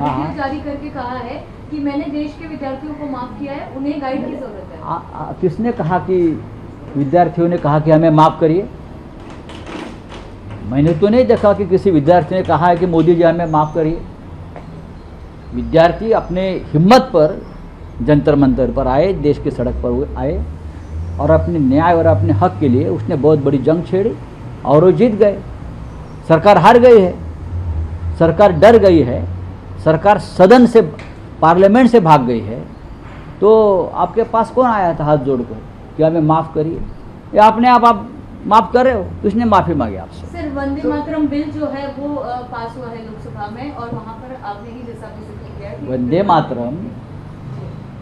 Video जारी करके कहा है कि मैंने देश के विद्यार्थियों को माफ किया है, उन्हें गाइड की जरूरत है। किसने कहा कि विद्यार्थियों ने कहा कि हमें माफ़ करिए? मैंने तो नहीं देखा कि किसी विद्यार्थी ने कहा है कि मोदी जी हमें माफ़ करिए। विद्यार्थी अपने हिम्मत पर जंतर मंतर पर आए, देश की सड़क पर आए और अपने न्याय और अपने हक के लिए उसने बहुत बड़ी जंग छेड़ी और वो जीत गए। सरकार हार गई है, सरकार डर गई है, सरकार सदन से, पार्लियामेंट से भाग गई है। तो आपके पास कौन आया था हाथ जोड़कर कि हमें माफ़ करिए? या अपने आप माफ़ कर रहे हो? किसने माफ़ी मांगी आपसे? सर, वंदे मातरम बिल जो है वो पास हुआ है लोकसभा में और वहाँ पर आपने ही जैसा भी जिक्र किया है, वंदे मातरम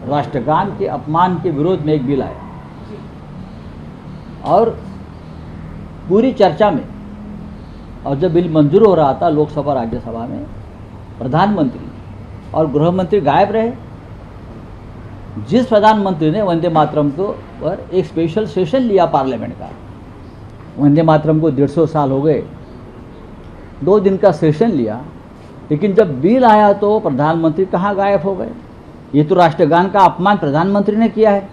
राष्ट्रगान के अपमान के विरोध में एक बिल आया और पूरी चर्चा में, और जब बिल मंजूर हो रहा था लोकसभा राज्यसभा में, प्रधानमंत्री और गृह मंत्री गायब रहे। जिस प्रधानमंत्री ने वंदे मातरम को पर एक स्पेशल सेशन लिया पार्लियामेंट का, वंदे मातरम को 150 साल हो गए, 2 दिन का सेशन लिया, लेकिन जब बिल आया तो प्रधानमंत्री कहाँ गायब हो गए? ये तो राष्ट्रगान का अपमान प्रधानमंत्री ने किया है।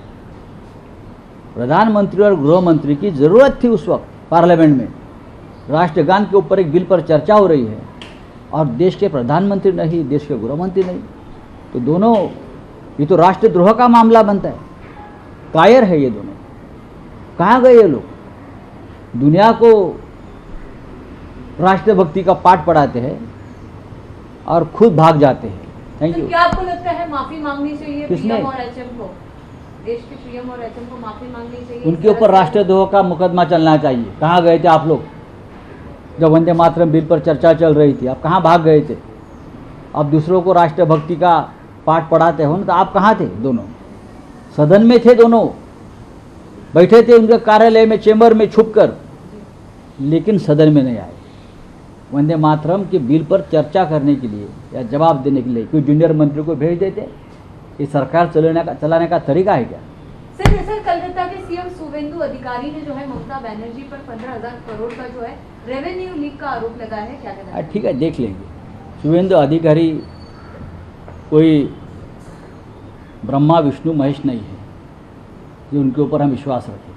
प्रधानमंत्री और गृह मंत्री की ज़रूरत थी उस वक्त पार्लियामेंट में। राष्ट्रगान के ऊपर एक बिल पर चर्चा हो रही है और देश के प्रधानमंत्री नहीं, देश के गृह मंत्री नहीं, तो दोनों, ये तो राष्ट्रद्रोह का मामला बनता है। कायर है ये दोनों। कहाँ गए ये लोग? दुनिया को राष्ट्रभक्ति का पाठ पढ़ाते हैं और खुद भाग जाते हैं। Thank you. क्या आपको लगता है माफी मांगनी चाहिए किसने? पीएम और एचएम को? देश के पीएम और एचएम को माफी मांगनी चाहिए? उनके ऊपर राष्ट्रद्रोह का मुकदमा चलना चाहिए। कहाँ गए थे आप लोग जब वंदे मातरम बिल पर चर्चा चल रही थी? आप कहाँ भाग गए थे? अब दूसरों को राष्ट्रभक्ति का पाठ पढ़ाते हो ना, तो आप कहाँ थे? दोनों सदन में थे, दोनों बैठे थे उनके कार्यालय में, चेंबर में छुपकर, लेकिन सदन में नहीं आए। वंदे मातरम के बिल पर चर्चा करने के लिए या जवाब देने के लिए कोई जूनियर मंत्री को भेज देते? ये सरकार चलाने का तरीका है क्या? सर, कलकत्ता के सीएम शुवेंदु अधिकारी ने जो है ममता बनर्जी पर 15,000 करोड़ का जो है रेवेन्यू लीक का आरोप लगाया है, क्या कहना है? ठीक है, देख लेंगे। शुवेंदु अधिकारी कोई ब्रह्मा विष्णु महेश नहीं है जो उनके ऊपर हम विश्वास रखें।